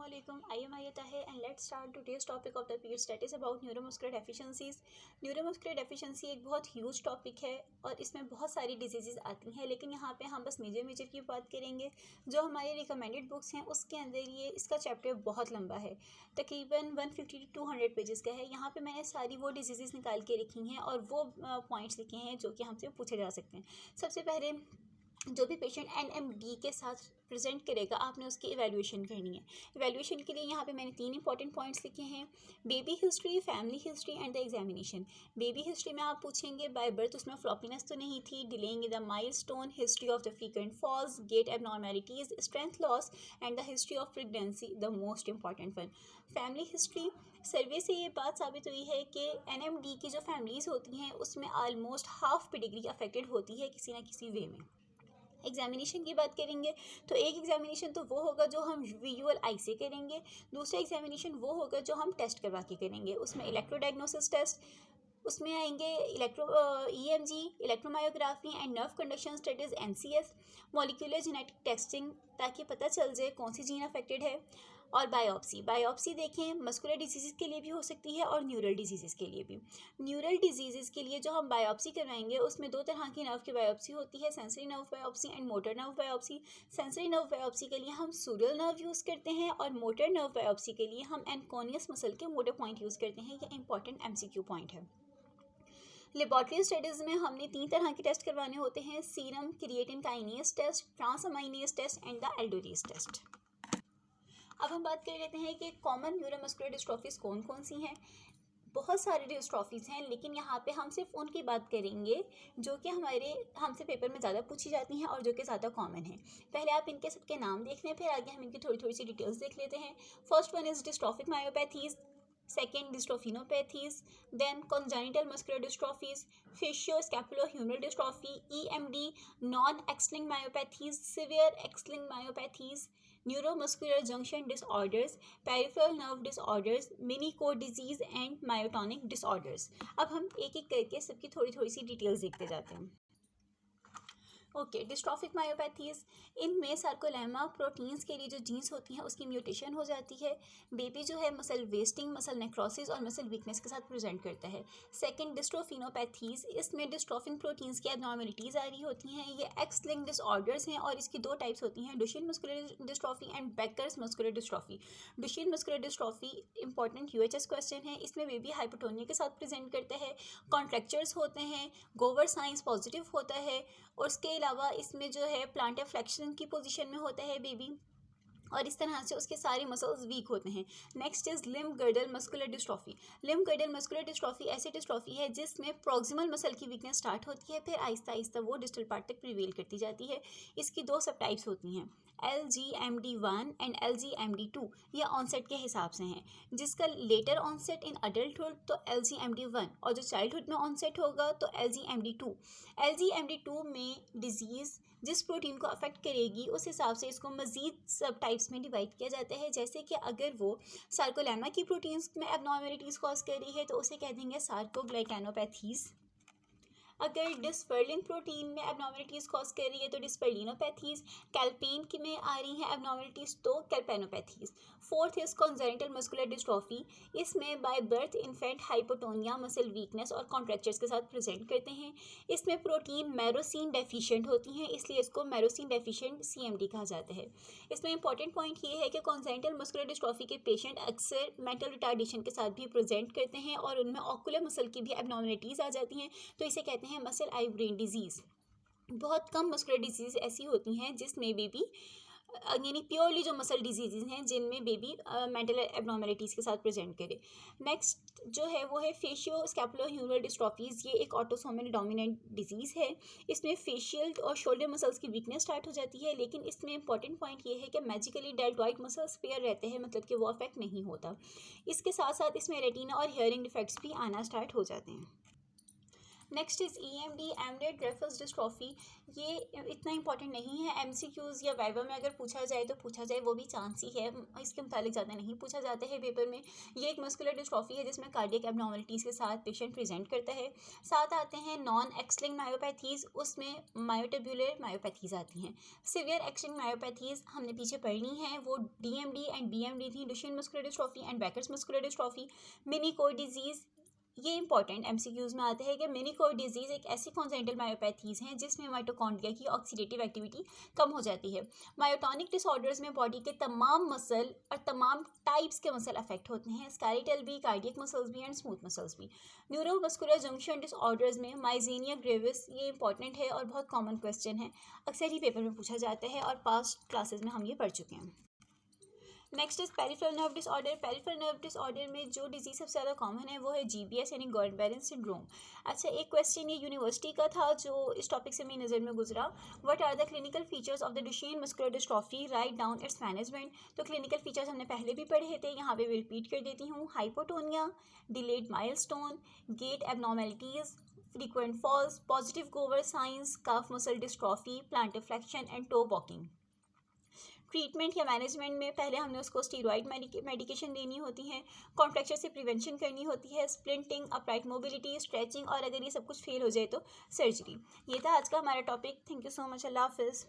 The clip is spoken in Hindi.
Assalamualaikum. I am Ayat Tahir and let's start today's topic of the period that is about neuromuscular deficiencies. Neuromuscular deficiency एक बहुत ह्यूज टॉपिक है और इसमें बहुत सारी डिजीज़ आती हैं, लेकिन यहाँ पे हम बस मेजर की बात करेंगे। जो हमारे रिकमेंडेड बुक्स हैं उसके अंदर ये इसका चैप्टर बहुत लंबा है, तकरीबन 150 to 200 पेजेस का है। यहाँ पे मैंने सारी वो डिजीज़ निकाल के रखी हैं और वो पॉइंट्स लिखे हैं जो कि हमसे पूछे जा सकते हैं। सबसे पहले जो भी पेशेंट NMD के साथ प्रेजेंट करेगा आपने उसकी इवैल्यूएशन करनी है। इवैल्यूएशन के लिए यहाँ पे मैंने 3 इंपॉर्टेंट पॉइंट्स लिखे हैं: baby history, family history and the examination. Baby history में आप पूछेंगे बाय बर्थ उसमें फ्लॉपीनेस तो नहीं थी, delaying the milestone, history of the frequent falls, gait abnormalities, strength loss and the history of pregnancy, the most important one. Family history survey से ये बात साबित हुई है कि NMD की जो फैमिलीज़ होती हैं उसमें ऑलमोस्ट हाफ पेडिग्री अफेक्टेड होती है किसी ना किसी वे में। एग्जामिनेशन की बात करेंगे तो एक एग्जामिनेशन तो वो होगा जो हम विजुअल आई से करेंगे, दूसरा एग्जामिनेशन वो होगा जो हम टेस्ट करवा के करेंगे। उसमें इलेक्ट्रो डायग्नोसिस टेस्ट, उसमें आएंगे EMG, electromyography and nerve conduction studies NCS, molecular genetic testing ताकि पता चल जाए कौन सी जीन अफेक्टेड है, और बायोप्सी देखें मस्कुलर डिजीज़ के लिए भी हो सकती है और न्यूरल डिजीज़ के लिए भी। न्यूरल डिजीज़ के लिए जो हम बायोप्सी करवाएंगे उसमें 2 तरह की नर्व की बायोप्सी होती है, sensory nerve biopsy and motor nerve biopsy. Sensory nerve biopsy के लिए हम सूरियल नर्व यूज़ करते हैं और मोटर नर्व बायोप्सी के लिए हम एनकोनियस मसल के मोटर पॉइंट यूज़ करते हैं। यह इंपॉर्टेंट MCQ पॉइंट है। लेबॉर्ट्री स्टडीज़ में हमने 3 तरह के टेस्ट करवाने होते हैं: serum creatine kinase test, transaminase test and the aldolase test. अब हम बात कर लेते हैं कि कॉमन न्यूरोमस्कुलर डिस्ट्रॉफीज़ कौन कौन सी हैं। बहुत सारी डिस्ट्रॉफीज़ हैं, लेकिन यहाँ पे हम सिर्फ उनकी बात करेंगे जो कि हमसे पेपर में ज़्यादा पूछी जाती हैं और जो कि ज़्यादा कॉमन है। पहले आप इनके सबके नाम देख लें, फिर आगे हम इनकी थोड़ी सी डिटेल्स देख लेते हैं। First one is dystrophic myopathies, second dystrophinopathies, then congenital muscular dystrophies, facioscapulohumeral dystrophy, EMD, non X linked myopathies, severe X linked myopathies, neuromuscular junction disorders, peripheral nerve disorders, minicore disease and myotonic disorders. अब हम एक एक करके सबकी थोड़ी सी डिटेल्स देखते जाते हैं। ओके, डिस्ट्रॉफिक मायोपैथीज़, इनमें सार्कोलेमा प्रोटीन्स के लिए जो जीन्स होती हैं उसकी म्यूटेशन हो जाती है। बेबी जो है मसल वेस्टिंग, मसल नेक्रोसिस और मसल वीकनेस के साथ प्रेजेंट करता है। सेकंड डिस्ट्रोफिनोपैथीज़, इसमें डिस्ट्रॉफिन प्रोटीन्स की एबनॉर्मेलिटीज़ आ रही होती हैं। ये एक्स लिंक्ड डिसऑर्डर्स हैं और इसकी 2 टाइप्स होती हैं: Duchenne muscular dystrophy and Becker's muscular dystrophy. Duchenne muscular dystrophy important UHS question है। इसमें बेबी हाइपोटोनिया के साथ प्रेजेंट करता है, कॉन्ट्रैक्चर्स होते हैं, गोवर साइंस पॉजिटिव होता है और उसके अलावा इसमें जो है प्लांटर फ्लेक्शन की पोजीशन में होता है बेबी और इस तरह से उसके सारे मसल्स वीक होते हैं। Next is limb girdle muscular dystrophy. Limb girdle muscular dystrophy ऐसी डिस्ट्रॉफी है जिसमें प्रॉक्सिमल मसल की वीकनेस स्टार्ट होती है, फिर आहिस्ता आहिस्ता वो डिस्टल पार्ट तक प्रिवेल करती जाती है। इसकी 2 सब टाइप्स होती हैं, LGMD1 एंड LGMD2। ये ऑनसेट के हिसाब से हैं, जिसका लेटर ऑनसेट इन अडल्टहुड तो LGMD1 और जो चाइल्डहुड में ऑनसेट होगा तो LGMD2। LGMD2 में डिजीज़ जिस प्रोटीन को अफेक्ट करेगी उस हिसाब से इसको मज़ीद सब टाइप्स में डिवाइड किया जाता है। जैसे कि अगर वो सार्कोलेमा की प्रोटीन्स में एबनॉर्मेलिटीज़ कॉज कर रही है तो उसे कह देंगे सार्कोग्लाइकेनोपैथीज़। अगर डिस्पर्लिन प्रोटीन में एबनॉर्मेलिटीज़ कॉज कर रही है तो डिस्पर्लिनोपैथीज़। कैल्पेन की में आ रही हैं एबनॉर्मेलिटीज़ तो calpainopathies. Fourth is congenital muscular dystrophy. इसमें by birth infant hypotonia, muscle weakness और कॉन्ट्रैक्चर्स के साथ प्रेजेंट करते हैं। इसमें प्रोटीन मैरोसिन डेफिशिएंट होती हैं, इसलिए इसको मैरोसिन डेफिशिएंट CMD कहा जाता है। इसमें इंपॉर्टेंट पॉइंट ये है कि कॉन्जेनिटल मस्कुलर डिस्ट्रॉफी के पेशेंट अक्सर मेंटल रिटार्डेशन के साथ भी प्रेजेंट करते हैं और उनमें ऑकुलर मसल की भी एबनॉर्मेलिटीज़ आ जाती हैं, तो इसे कहते हैं मसल आई ब्रेन डिजीज़। बहुत कम मस्कुलर डिजीज़ ऐसी होती हैं जिसमें बेबी यानी प्योरली जो मसल डिजीज़ हैं जिनमें बेबी मेंटल एबनॉर्मेलिटीज़ के साथ प्रेजेंट करे। नेक्स्ट जो है वो है फेशियो स्कैपुलो ह्यूमरल डिस्ट्रॉफीज़। ये एक ऑटोसोमल डोमिनेंट डिजीज़ है। इसमें फेशियल और शोल्डर मसल्स की वीकनेस स्टार्ट हो जाती है, लेकिन इसमें इंपॉर्टेंट पॉइंट ये है कि मैजिकली डेल्टॉइड मसल्स पेयर रहते हैं, मतलब कि वो अफेक्ट नहीं होता। इसके साथ साथ इसमें रेटिना और हियरिंग डिफेक्ट्स भी आना स्टार्ट हो जाते हैं। Next is EMD, Emery Dreifuss dystrophy. ये इतना इंपॉर्टेंट नहीं है, MCQs या वाइवा में अगर पूछा जाए तो पूछा जाए, वो भी चांस ही है, इसके मुतालिक ज़्यादा नहीं पूछा जाता है पेपर में। ये एक मस्कुलर डिस्ट्रॉफी है जिसमें कार्डियक एबनॉर्मलिटीज़ के साथ पेशेंट प्रेजेंट करता है। साथ आते हैं नॉन एक्सलिंग मायोपैथीज़, उसमें मायोट्यूबुलर मायोपैथीज़ आती हैं। सिवियर एक्सलिंग मायोपैथीज़ हमने पीछे पढ़नी है, वो DMD एंड BMD थी, Duchenne muscular dystrophy and Becker's muscular dystrophy. Mini core disease, ये इंपॉर्टेंट MCQs में आता है कि मिनी कोर डिजीज़ एक ऐसी कॉन्जेनिटल मायोपैथीज़ हैं जिसमें माइटोकॉन्ड्रिया की ऑक्सीडेटिव एक्टिविटी कम हो जाती है। मायोटॉनिक डिसऑर्डर्स में बॉडी के तमाम मसल और तमाम टाइप्स के मसल अफेक्ट होते हैं, स्केलेटल भी, कार्डियक मसल्स भी एंड स्मूथ मसल्स भी। न्यूरोमस्कुलर जंक्शन डिसऑर्डर्स में माइजेनिया ग्रेविस, ये इंपॉर्टेंट है और बहुत कॉमन क्वेश्चन है, अक्सर ही पेपर में पूछा जाता है और पास्ट क्लासेस में हम ये पढ़ चुके हैं। Next is peripheral nerve disorder. Peripheral nerve disorder में जो डिजीज सबसे ज़्यादा कॉमन है वो है GBS यानी गॉर्डबेरन सिंड्रोम। अच्छा, एक क्वेश्चन ये यूनिवर्सिटी का था जो इस टॉपिक से मेरी नज़र में गुजरा, what are the clinical features of the Duchenne muscular dystrophy, right down its management. तो क्लिनिकल फीचर्स हमने पहले भी पढ़े थे, यहाँ पे मैं रिपीट कर देती हूँ। Hypotonia, delayed milestone, gait abnormalities, frequent falls, positive Gower signs, calf muscle dystrophy, plantar flexion and toe walking. Treatment या मैनेजमेंट में पहले हमने उसको स्टीरॉइड मेडिकेशन देनी होती है, कॉन्ट्रैक्चर से प्रिवेंशन करनी होती है, स्प्लिंटिंग, अपराइट मोबिलिटी, स्ट्रेचिंग, और अगर ये सब कुछ फेल हो जाए तो सर्जरी। ये था आज का हमारा topic. Thank you so much. अल्लाह हाफिज़।